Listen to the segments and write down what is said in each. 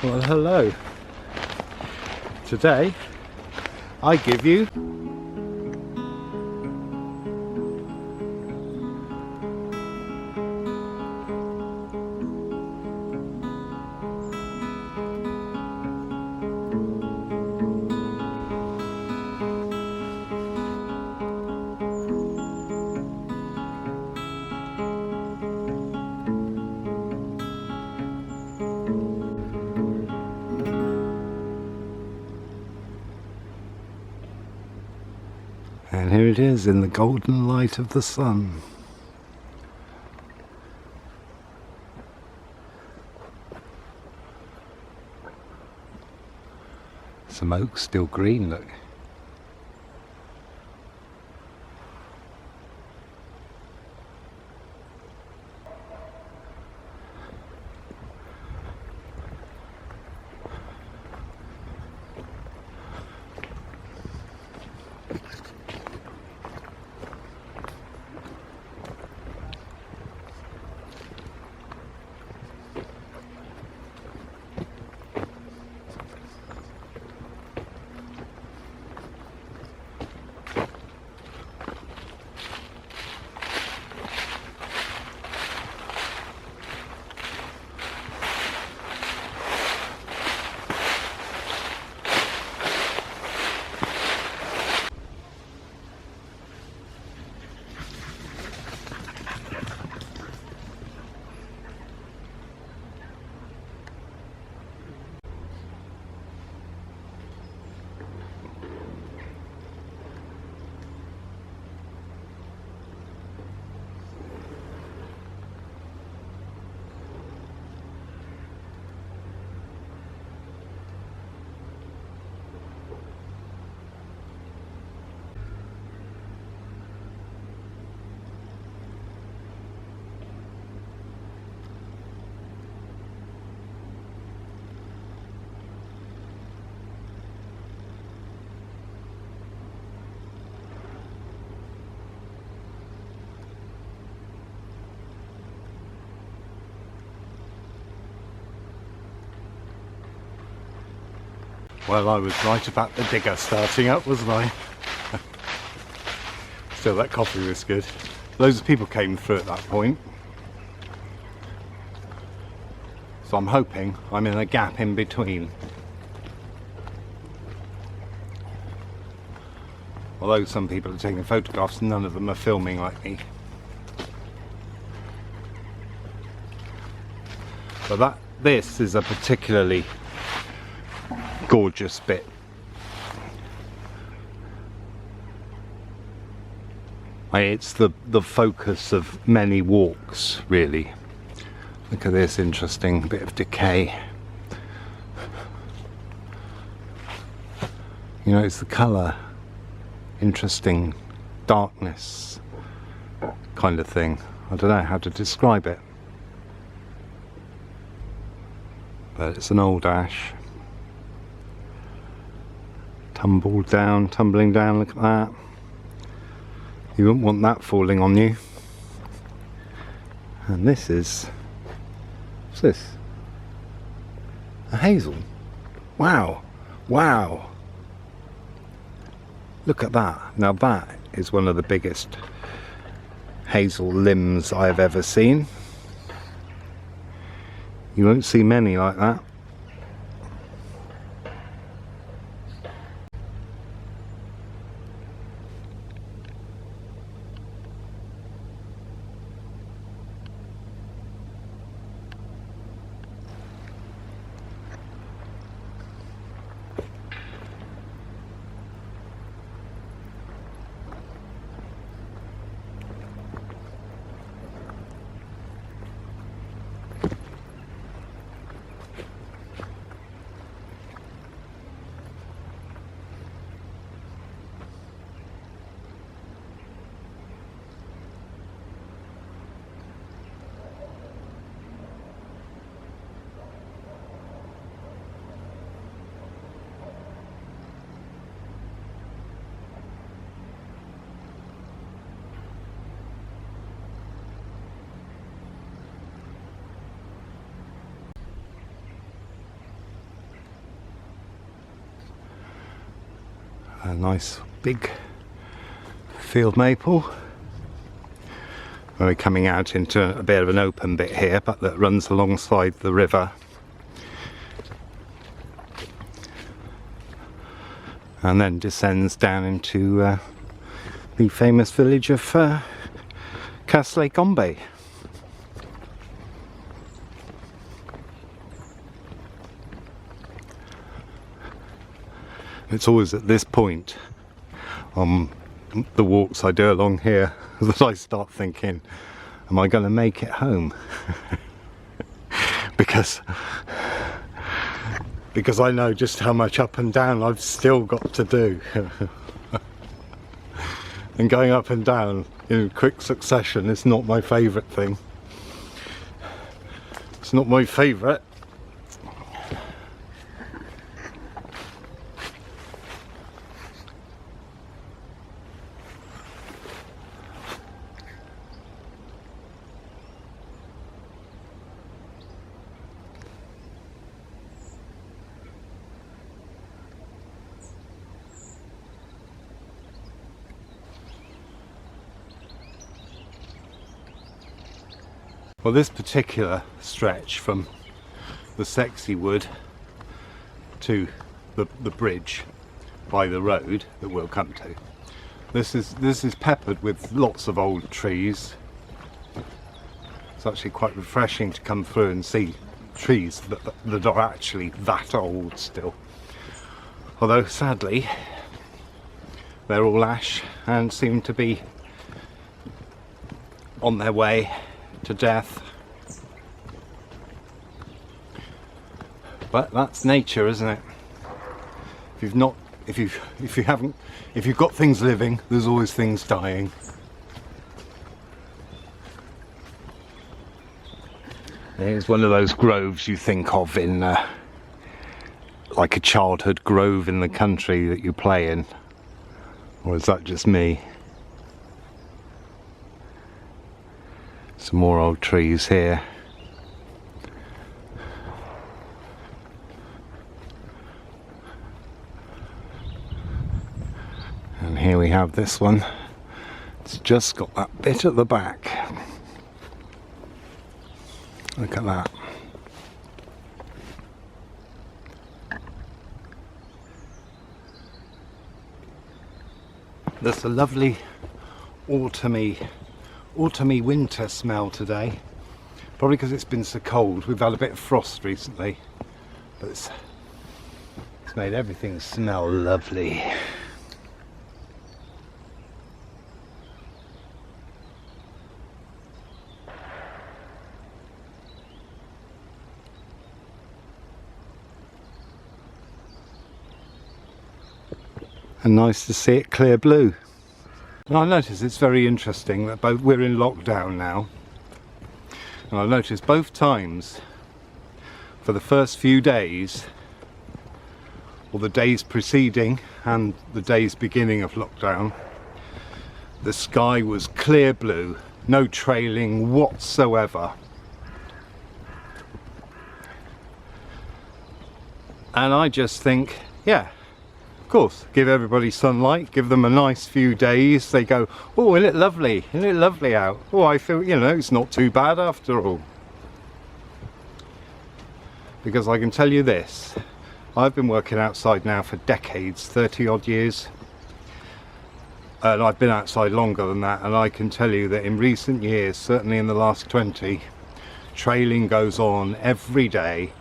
Well, hello. Today, I give you and here it is in the golden light of the sun. Some oaks still green, look. Well, I was right about the digger starting up, wasn't I? Still, that coffee was good. Loads of people came through at that point. So I'm hoping I'm in a gap in between. Although some people are taking photographs, none of them are filming like me. But this is a particularly gorgeous bit. It's the focus of many walks, really. Look at this interesting bit of decay. You know, it's the colour, interesting darkness kind of thing. I don't know how to describe it, but it's an old ash. Tumbling down, look at that. You wouldn't want that falling on you. And this is, what's this? A hazel. Wow, wow. Look at that. Now that is one of the biggest hazel limbs I've ever seen. You won't see many like that. A nice big field maple. We're coming out into a bit of an open bit here, but that runs alongside the river. And then descends down into the famous village of Castle-Gombe. It's always at this point on the walks I do along here that I start thinking, am I going to make it home? because I know just how much up and down I've still got to do. And going up and down in quick succession is not my favourite thing. It's not my favourite. Well, this particular stretch from the Sexy Wood to the bridge by the road that we'll come to, this is peppered with lots of old trees. It's actually quite refreshing to come through and see trees that are actually that old still. Although sadly they're all ash and seem to be on their way to death. But that's nature, isn't it? If you've got things living, there's always things dying. It's one of those groves you think of in like a childhood grove in the country that you play in. Or is that just me? Some more old trees here. And here we have this one. It's just got that bit at the back. Look at that. There's a lovely autumny winter smell today, probably because it's been so cold. We've had a bit of frost recently, but it's made everything smell lovely. And nice to see it clear blue. And I notice it's very interesting that we're in lockdown now, and I noticed both times for the first few days, or the days preceding and the days beginning of lockdown, the sky was clear blue, no trailing whatsoever. And I just think, yeah, of course, give everybody sunlight, give them a nice few days. They go, oh, isn't it lovely? Isn't it lovely out? Oh, I feel, you know, it's not too bad after all. Because I can tell you this, I've been working outside now for decades, 30 odd years. And I've been outside longer than that, and I can tell you that in recent years, certainly in the last 20, trailing goes on every day.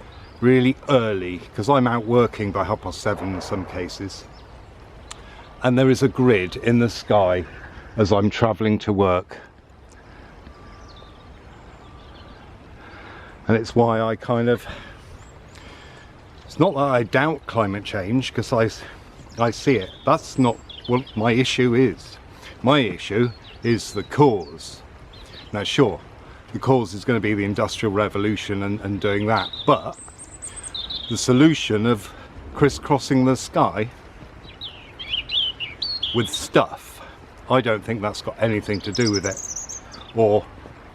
Really early, because I'm out working by 7:30 in some cases, and there is a grid in the sky as I'm travelling to work, and it's why I kind of, it's not that I doubt climate change, because I see it. That's not what my issue is. My issue is the cause. Now sure, the cause is going to be the Industrial Revolution and doing that, but the solution of crisscrossing the sky with stuff, I don't think that's got anything to do with it, or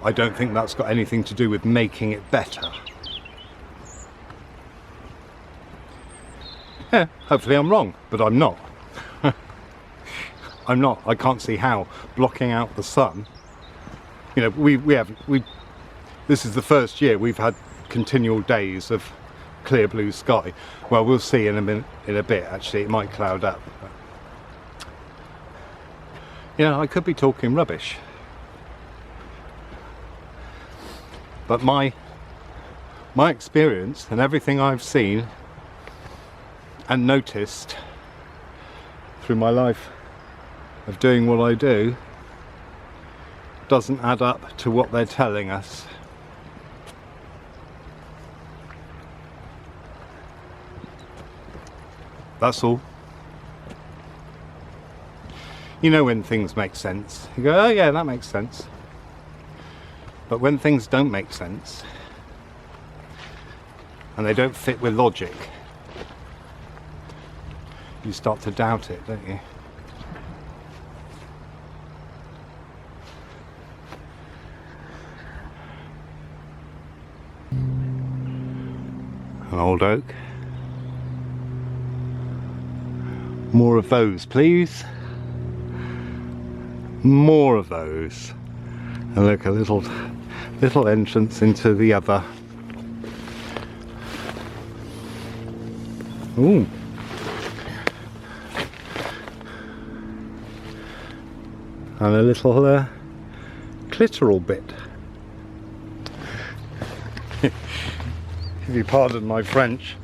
I don't think that's got anything to do with making it better. Yeah, hopefully I'm wrong, but I'm not. I can't see how blocking out the sun. You know, this is the first year we've had continual days of clear blue sky. Well, we'll see in a bit. Actually, it might cloud up. You know, I could be talking rubbish, but my experience and everything I've seen and noticed through my life of doing what I do doesn't add up to what they're telling us. That's all. You know, when things make sense, you go, oh yeah, that makes sense. But when things don't make sense and they don't fit with logic, you start to doubt it, don't you? An old oak. More of those, please. More of those. And look, a little entrance into the other. Ooh. And a little clitoral bit. If you pardon my French.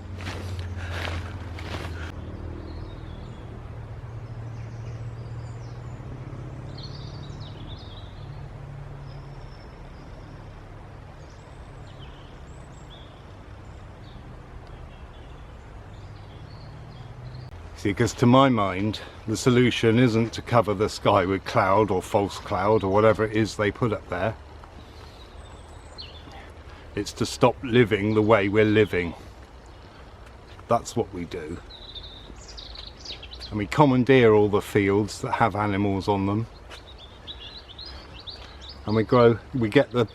See, because to my mind, the solution isn't to cover the sky with cloud or false cloud or whatever it is they put up there. It's to stop living the way we're living. That's what we do. And we commandeer all the fields that have animals on them. And we get the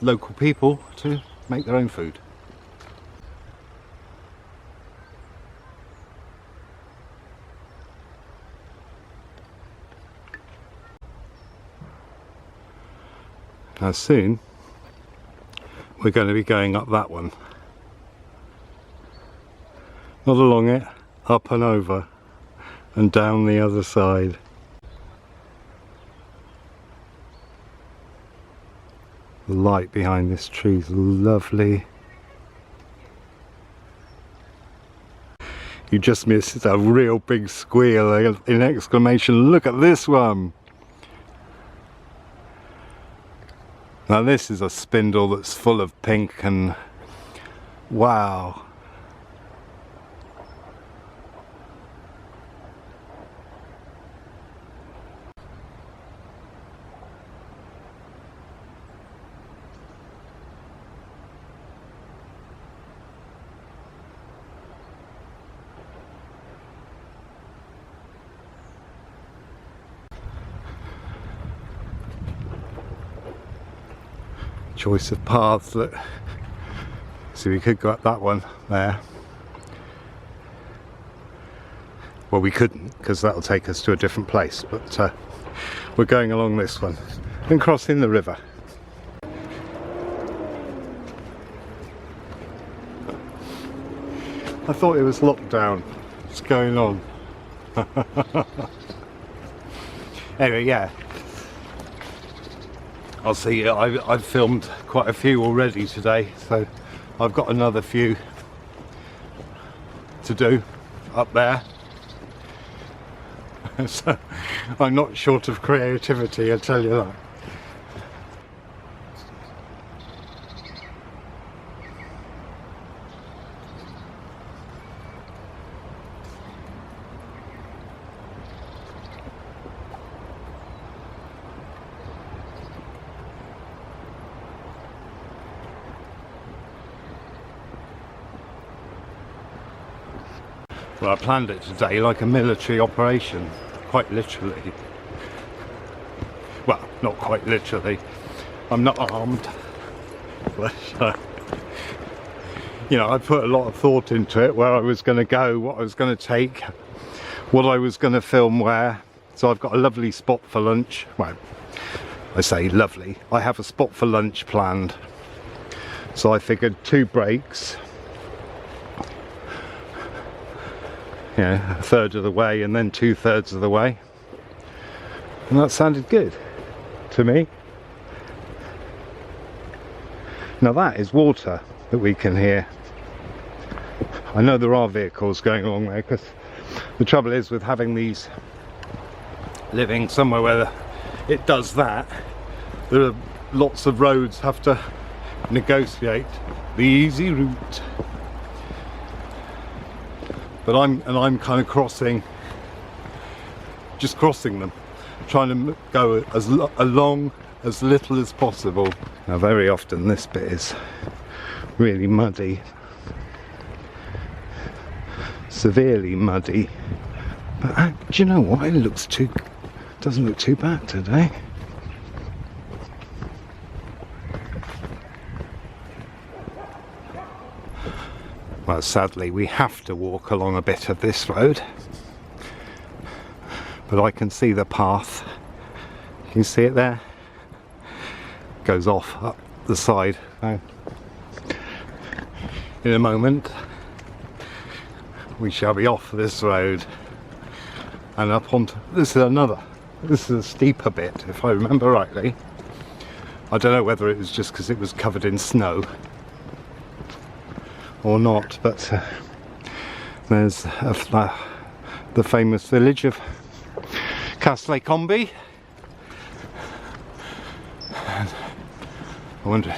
local people to make their own food. Now soon we're going to be going up that one. Not along it, up and over and down the other side. The light behind this tree is lovely. You just missed a real big squeal, an exclamation, look at this one! Now this is a spindle that's full of pink and wow. Choice of paths. Look, so we could go up that one there. Well, we couldn't because that'll take us to a different place, but we're going along this one and crossing the river. I thought it was locked down. What's going on? Anyway, yeah. I'll see. I've filmed quite a few already today, so I've got another few to do up there. So I'm not short of creativity, I tell you that. Well, I planned it today like a military operation, quite literally. Well, not quite literally. I'm not armed. But, you know, I put a lot of thought into it, where I was going to go, what I was going to take, what I was going to film where, So I've got a lovely spot for lunch. Well, I say lovely. I have a spot for lunch planned. So I figured 2 breaks. Yeah, a third of the way and then 2/3 of the way. And that sounded good to me. Now that is water that we can hear. I know there are vehicles going along there, because the trouble is with having these, living somewhere where it does that, there are lots of roads have to negotiate the easy route. But I'm kind of just crossing them, trying to go along as little as possible. Now very often this bit is really muddy, severely muddy, but do you know what, doesn't look too bad today. Well, sadly we have to walk along a bit of this road, but I can see the path. Can you see it there? Goes off up the side. Now, in a moment we shall be off this road and up onto, this is a steeper bit if I remember rightly. I don't know whether it was just because it was covered in snow or not, but there's the famous village of Castlecombe. I wonder,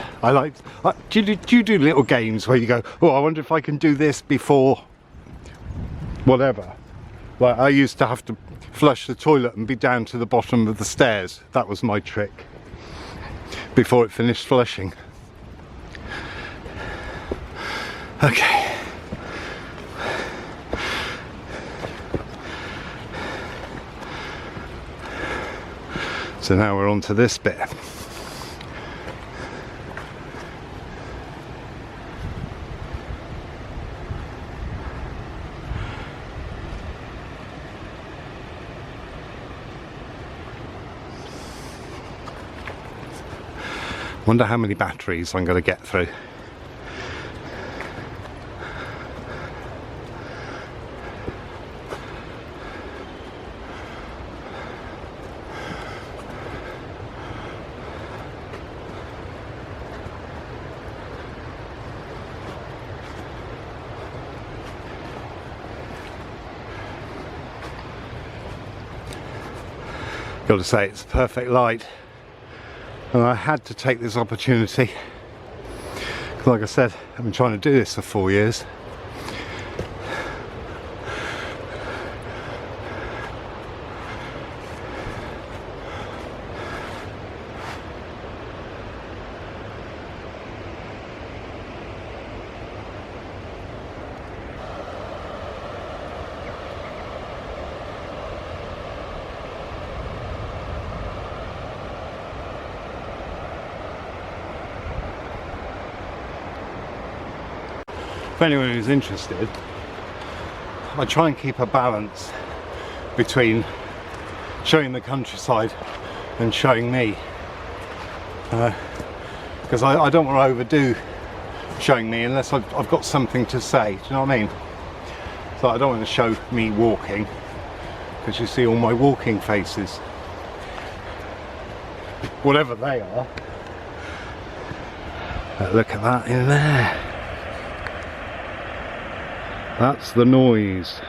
do you do little games where you go, oh, I wonder if I can do this before whatever? Like I used to have to flush the toilet and be down to the bottom of the stairs. That was my trick before it finished flushing. Okay. So now we're on to this bit. Wonder how many batteries I'm going to get through. Got to say, it's perfect light, and I had to take this opportunity because, like I said, I've been trying to do this for 4 years. If anyone who's interested, I try and keep a balance between showing the countryside and showing me, because I don't want to overdo showing me unless I've got something to say. Do you know what I mean? So I don't want to show me walking, because you see all my walking faces, whatever they are. But look at that in there. That's the noise.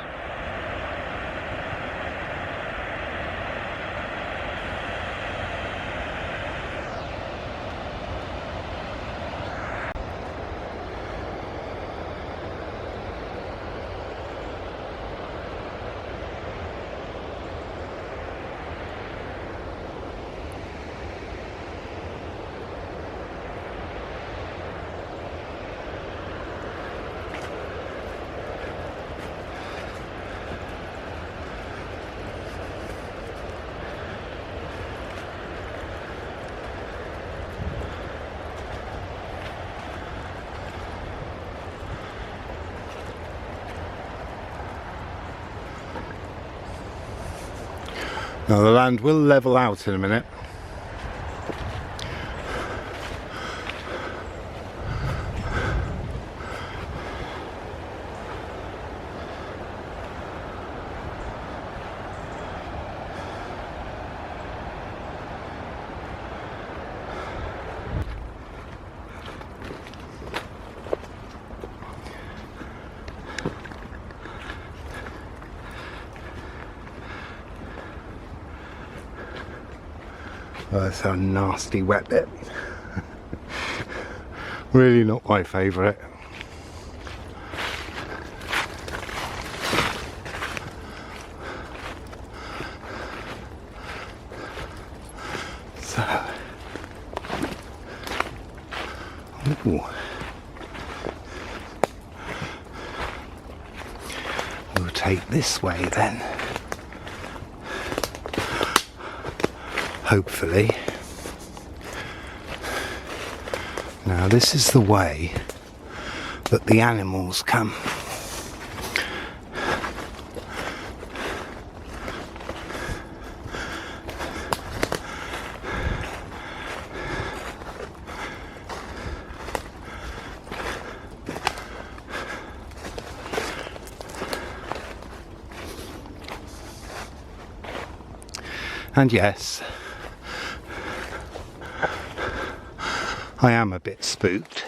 Now the land will level out in a minute. Oh, that's a nasty wet bit. Really not my favourite. So, ooh. We'll take this way then. Hopefully. Now this is the way that the animals come. And yes, I am a bit spooked.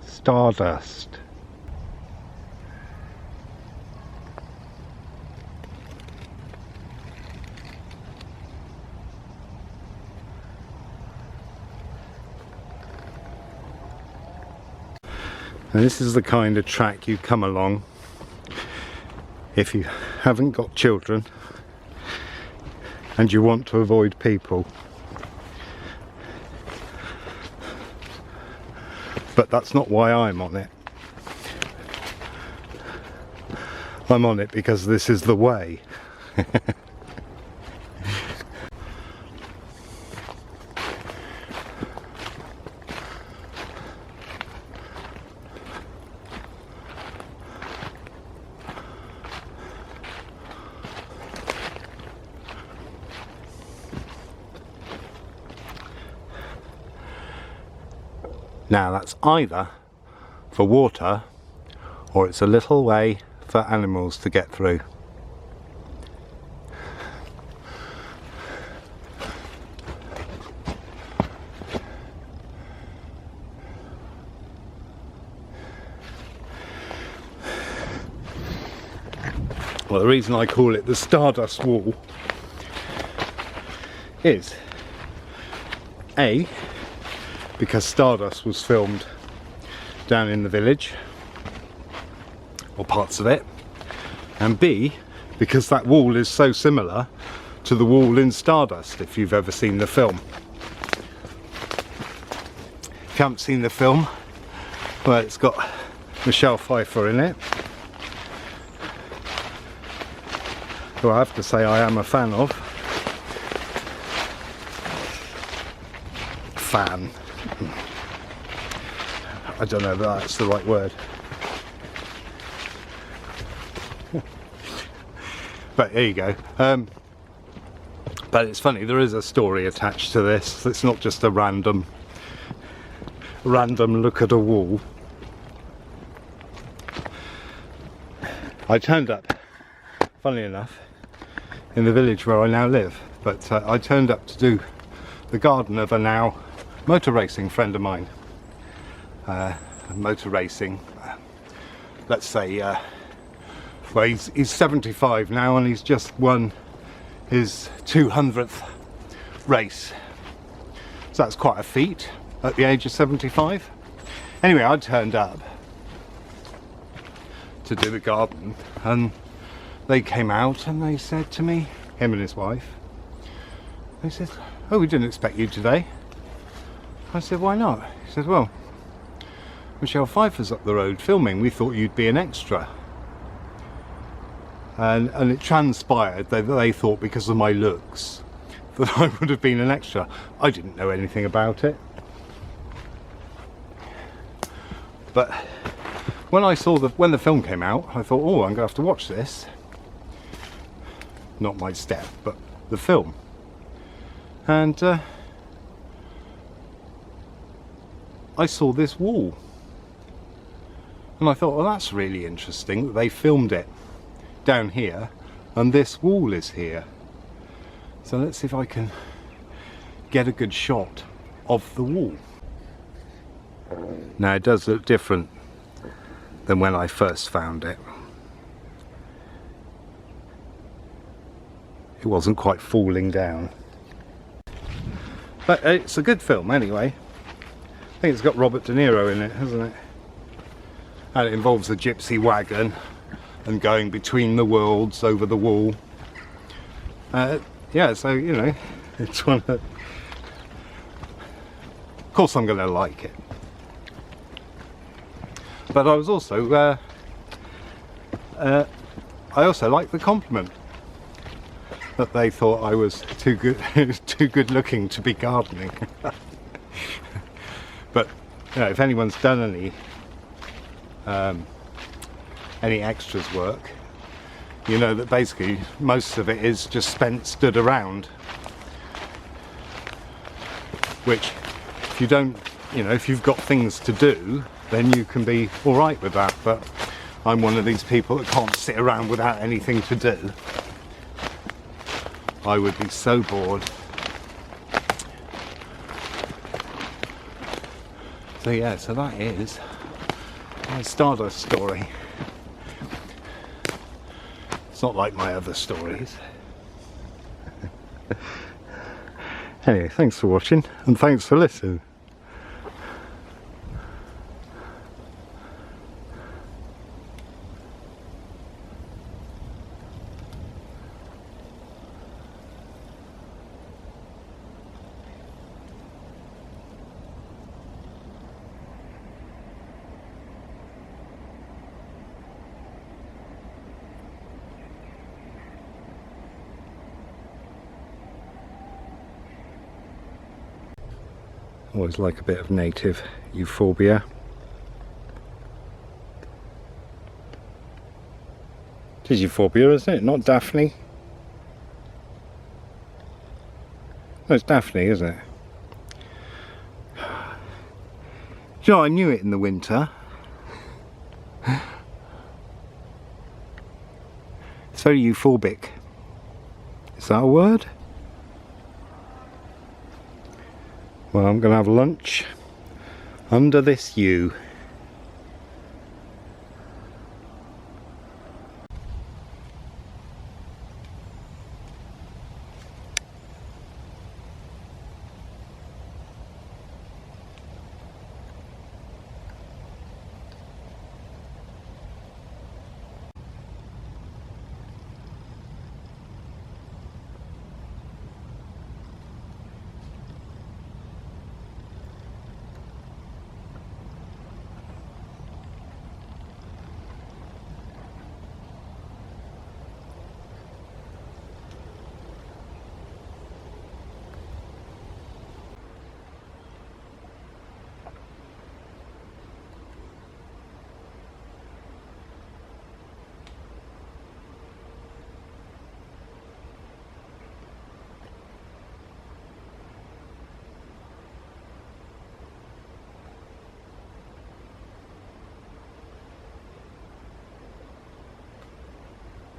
Stardust. And this is the kind of track you come along if you haven't got children and you want to avoid people. But that's not why I'm on it. I'm on it because this is the way. Now that's either for water or it's a little way for animals to get through. Well, the reason I call it the Stardust Wall is A, because Stardust was filmed down in the village, or parts of it, and B, because that wall is so similar to the wall in Stardust, if you've ever seen the film. If you haven't seen the film, well, it's got Michelle Pfeiffer in it, who I have to say I am a fan of. I don't know if that's the right word. But there you go. But it's funny, there is a story attached to this. It's not just a random look at a wall. I turned up, funnily enough, in the village where I now live, but I turned up to do the garden of a now motor racing friend of mine. Motor racing, let's say, well, he's 75 now and he's just won his 200th race, so that's quite a feat at the age of 75. Anyway, I turned up to do the garden and they came out and they said to me, him and his wife, they said, "Oh, we didn't expect you today." I said, "Why not?" He said, "Well, Michelle Pfeiffer's up the road filming, we thought you'd be an extra." And it transpired that they thought because of my looks that I would have been an extra. I didn't know anything about it. But when I saw when the film came out, I thought, oh, I'm gonna have to watch this. Not my step, but the film. And I saw this wall. And I thought, well, that's really interesting that they filmed it down here and this wall is here. So let's see if I can get a good shot of the wall. Now it does look different than when I first found it. It wasn't quite falling down. But it's a good film anyway. I think it's got Robert De Niro in it, hasn't it? And it involves a gypsy wagon and going between the worlds over the wall. Yeah, so you know, it's one of course I'm going to like it. But I was also I also liked the compliment that they thought I was too good looking to be gardening. But you know, if anyone's done any extras work, you know that basically most of it is just stood around, which if you don't, you know, if you've got things to do, then you can be all right with that. But I'm one of these people that can't sit around without anything to do. I would be so bored. So yeah, so that is my Stardust story. It's not like my other stories. Anyway, thanks for watching and thanks for listening. Always like a bit of native euphorbia. It is euphorbia, isn't it? Not Daphne. No, it's Daphne, isn't it? You know, I knew it in the winter. It's very euphorbic. Is that a word? Well, I'm going to have lunch under this yew.